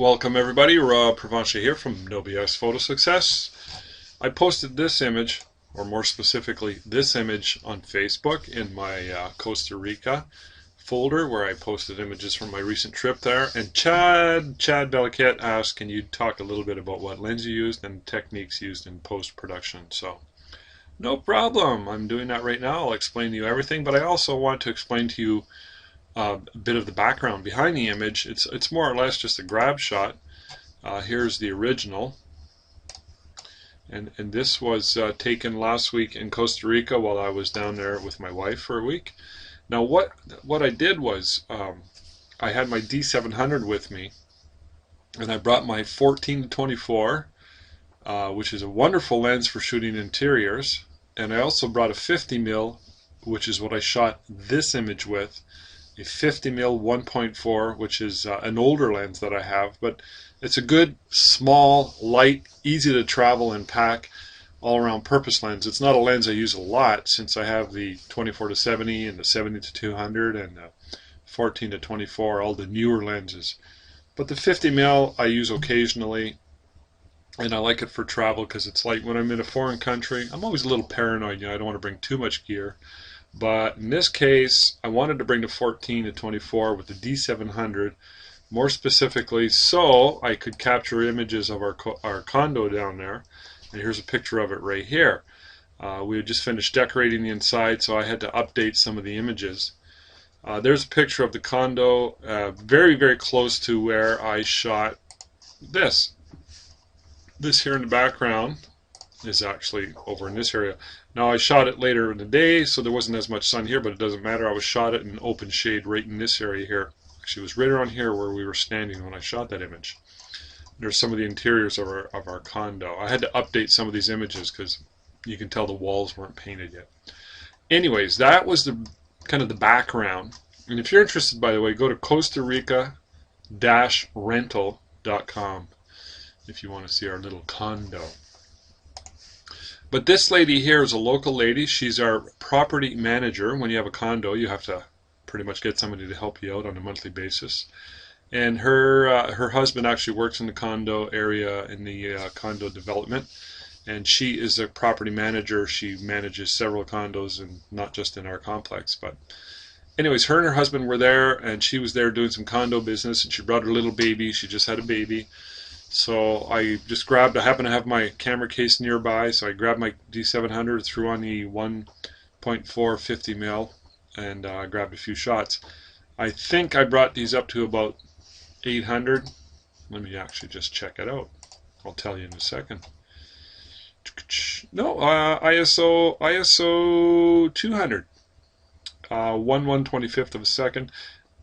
Welcome everybody, Rob Provencher here from No BS Photo Success. I posted this image, or more specifically this image, on Facebook in my Costa Rica folder where I posted images from my recent trip there. And Chad Belliquette asked, can you talk a little bit about what lens you used and techniques used in post-production? So, no problem. I'm doing that right now. I'll explain to you everything, but I also want to explain to you a bit of the background behind the image. It's more or less just a grab shot. Here's the original, and this was taken last week in Costa Rica while I was down there with my wife for a week. Now what I did was I had my D700 with me, and I brought my 14-24, which is a wonderful lens for shooting interiors, and I also brought a 50mm, which is what I shot this image with. A 50mm 1.4, which is an older lens that I have, but it's a good, small, light, easy to travel and pack, all-around purpose lens. It's not a lens I use a lot since I have the 24-70 and the 70-200 and the 14-24, all the newer lenses. But the 50mm I use occasionally, and I like it for travel because it's light. When I'm in a foreign country, I'm always a little paranoid. I don't want to bring too much gear. But in this case, I wanted to bring the 14-24 with the D700, more specifically so I could capture images of our condo down there. And here's a picture of it right here. We had just finished decorating the inside, so I had to update some of the images. There's a picture of the condo, very, very close to where I shot this. This here in the background is actually over in this area. Now I shot it later in the day, so there wasn't as much sun here, but it doesn't matter. I was shot it in open shade right in this area here. Actually, it was right around here where we were standing when I shot that image. There's some of the interiors of our condo. I had to update some of these images because you can tell the walls weren't painted yet. Anyways, that was the kind of the background. And if you're interested, by the way, go to Costa Rica-rental.com if you want to see our little condo. But this lady here is a local lady. She's our property manager. When you have a condo, you have to pretty much get somebody to help you out on a monthly basis. And her husband actually works in the condo area, in the condo development. And she is a property manager. She manages several condos, and not just in our complex. But anyways, her and her husband were there, and she was there doing some condo business, and she brought her little baby. She just had a baby. So I just grabbed, I happen to have my camera case nearby, so I grabbed my D700, threw on the 1.4 50mm, and grabbed a few shots. I think I brought these up to about 800. Let me actually just check it out. I'll tell you in a second. No, ISO 200. 1/125th of a second.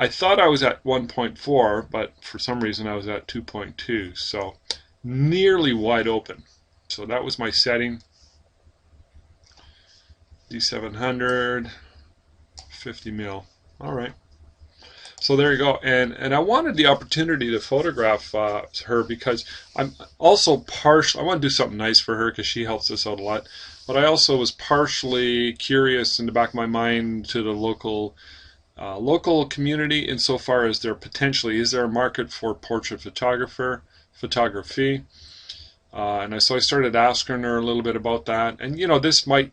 I thought I was at 1.4, but for some reason I was at 2.2, so nearly wide open. So that was my setting. D700, 50mm. All right. So there you go. And I wanted the opportunity to photograph her because I'm also I want to do something nice for her because she helps us out a lot. But I also was partially curious in the back of my mind to the local community insofar as there potentially is there a market for portrait photography, and so I started asking her a little bit about that, and this might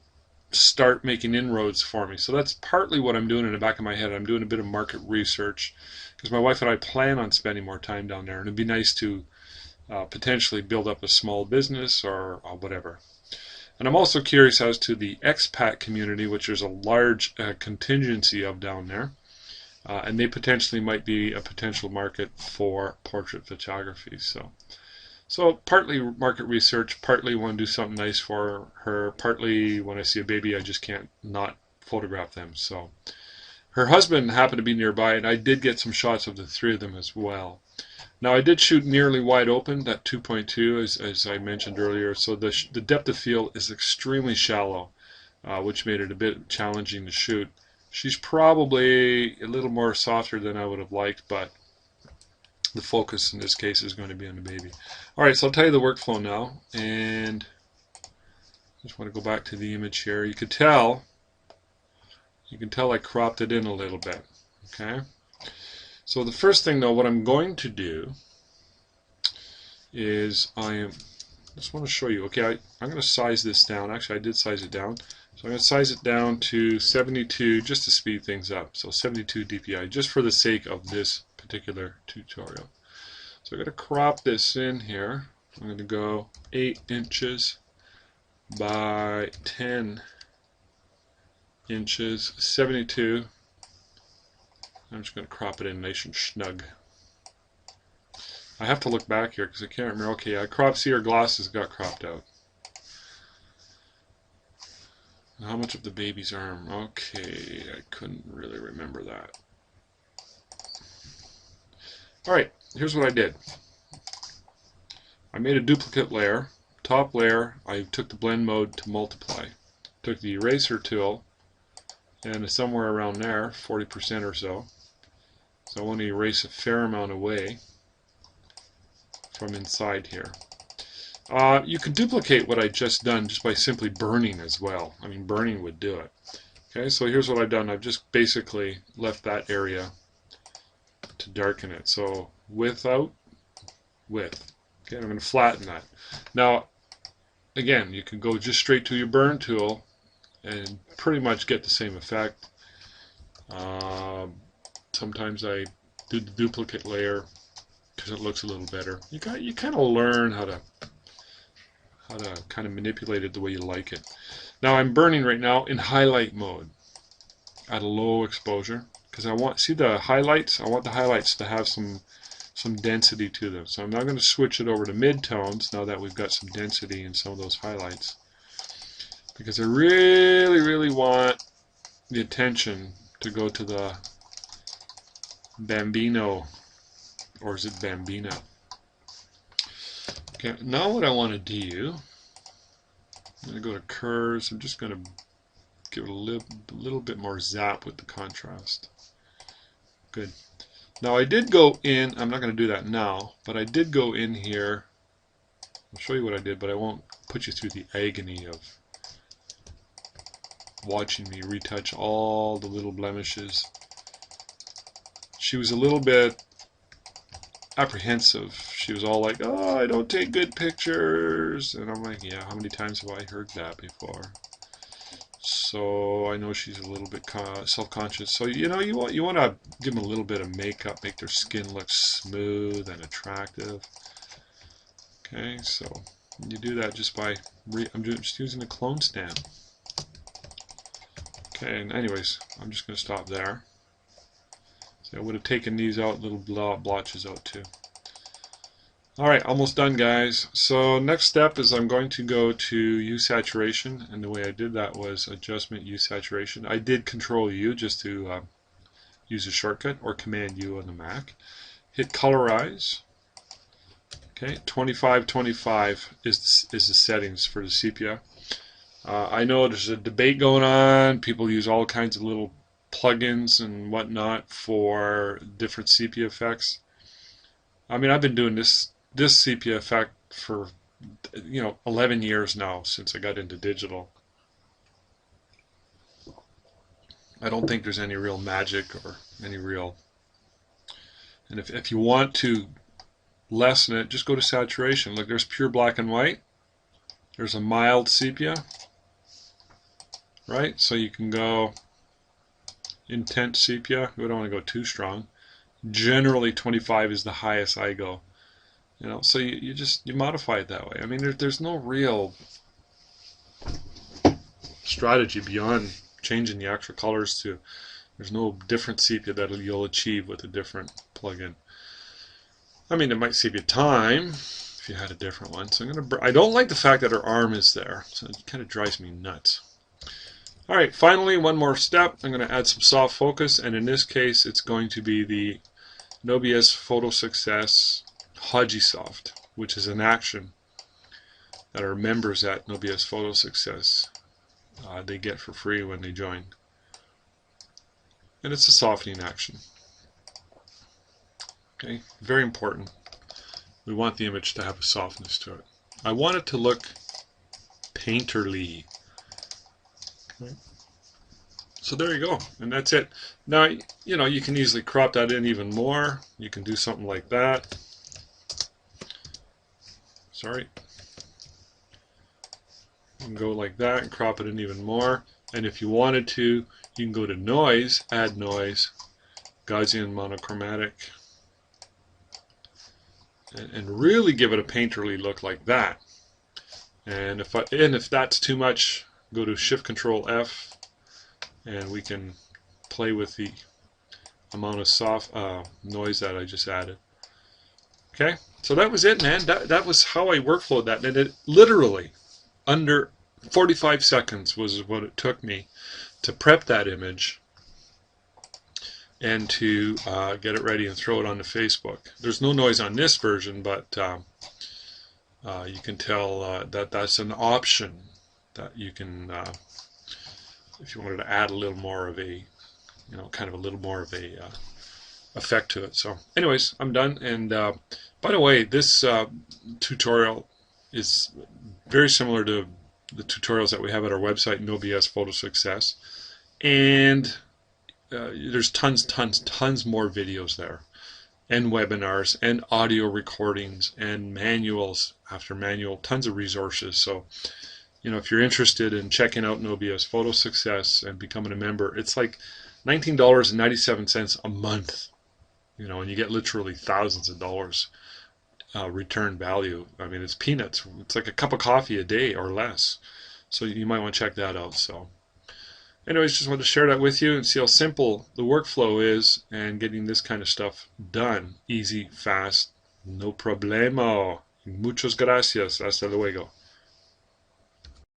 start making inroads for me. So that's partly what I'm doing in the back of my head. I'm doing a bit of market research because my wife and I plan on spending more time down there, and it'd be nice to potentially build up a small business or whatever. And I'm also curious as to the expat community, which there's a large contingency of down there. And they potentially might be a potential market for portrait photography. So partly market research, partly want to do something nice for her, partly when I see a baby I just can't not photograph them. So her husband happened to be nearby, and I did get some shots of the three of them as well. Now I did shoot nearly wide open, that 2.2 as I mentioned earlier, so the depth of field is extremely shallow, which made it a bit challenging to shoot. She's probably a little more softer than I would have liked, but the focus in this case is going to be on the baby. Alright, so I'll tell you the workflow now, and I just want to go back to the image here. You can tell I cropped it in a little bit. Okay. So the first thing though, what I'm going to do is I just want to show you. Okay, I'm going to size this down. Actually, I did size it down. So I'm going to size it down to 72 just to speed things up. So 72 dpi just for the sake of this particular tutorial. So I'm going to crop this in here. I'm going to go 8 inches by 10 inches, 72. I'm just going to crop it in nice and snug. I have to look back here because I can't remember. Okay, I cropped, see, our glasses got cropped out. How much of the baby's arm? Okay, I couldn't really remember that. Alright, here's what I did. I made a duplicate layer. Top layer, I took the blend mode to multiply. Took the eraser tool, and somewhere around there, 40% or so. So I want to erase a fair amount away from inside here. You can duplicate what I just done just by simply burning as well. I mean, burning would do it. Okay, so here's what I've done. I've just basically left that area to darken it. So width out, width. Okay, I'm going to flatten that. Now, again, you can go just straight to your burn tool and pretty much get the same effect. Sometimes I do the duplicate layer because it looks a little better. You kind of learn how to kind of manipulate it the way you like it. Now I'm burning right now in highlight mode at a low exposure because I want, see the highlights? I want the highlights to have some density to them. So I'm now going to switch it over to mid-tones now that we've got some density in some of those highlights, because I really want the attention to go to the Bambino, or is it Bambina? Okay, now what I want to do, I'm going to go to curves. I'm just going to give it a little bit more zap with the contrast. Good. Now I did go in, I'm not going to do that now, but I did go in here. I'll show you what I did, but I won't put you through the agony of watching me retouch all the little blemishes. She was a little bit apprehensive. She was all like, "Oh, I don't take good pictures," and I'm like, "Yeah, how many times have I heard that before?" So I know she's a little bit self-conscious. So you know, you want to give them a little bit of makeup, make their skin look smooth and attractive. Okay, so you do that just by I'm just using a clone stamp. Okay, and anyways, I'm just going to stop there. So I would have taken these out, little blotches out too. Alright, almost done, guys. So next step is I'm going to go to U saturation, and the way I did that was adjustment U saturation. I did Control U just to use a shortcut, or Command U on the Mac. Hit colorize. Okay, 2525 is the settings for the sepia. I know there's a debate going on. People use all kinds of little plugins and whatnot for different sepia effects. I mean, I've been doing this sepia effect for 11 years now, since I got into digital. I don't think there's any real magic or any real, and if you want to lessen it, just go to saturation. Look, there's pure black and white, there's a mild sepia, right? So you can go intense sepia. We don't want to go too strong. Generally 25 is the highest I go. So you modify it that way. I mean, there's no real strategy beyond changing the actual colors to. There's no different sepia that you'll achieve with a different plugin. I mean, it might save you time if you had a different one. So I don't like the fact that her arm is there. So it kind of drives me nuts. Alright, finally, one more step. I'm going to add some soft focus, and in this case, it's going to be the NoBS Photo Success Haji Soft, which is an action that our members at NoBS Photo Success they get for free when they join. And it's a softening action. Okay, very important. We want the image to have a softness to it. I want it to look painterly. Okay. So there you go, and that's it. Now, you can easily crop that in even more. You can do something like that. Sorry. You can go like that and crop it in even more. And if you wanted to, you can go to noise, add noise, Gaussian monochromatic, and really give it a painterly look like that. And if that's too much, go to Shift Control F, and we can play with the amount of soft noise that I just added. Okay, so that was it, man. That was how I workflowed that, and it literally under 45 seconds was what it took me to prep that image and to get it ready and throw it onto Facebook. There's no noise on this version, but you can tell that that's an option that you can, if you wanted to add a little more of a, kind of a little more of a effect to it. So anyways, I'm done. And by the way, this tutorial is very similar to the tutorials that we have at our website, No BS Photo Success. And there's tons more videos there, and webinars, and audio recordings, and manuals after manual, tons of resources. So, if you're interested in checking out No BS Photo Success and becoming a member, it's like $19.97 a month, and you get literally thousands of dollars return value. I mean, it's peanuts. It's like a cup of coffee a day or less. So you might want to check that out. So anyways, just wanted to share that with you and see how simple the workflow is and getting this kind of stuff done. Easy, fast, no problemo. Muchas gracias. Hasta luego.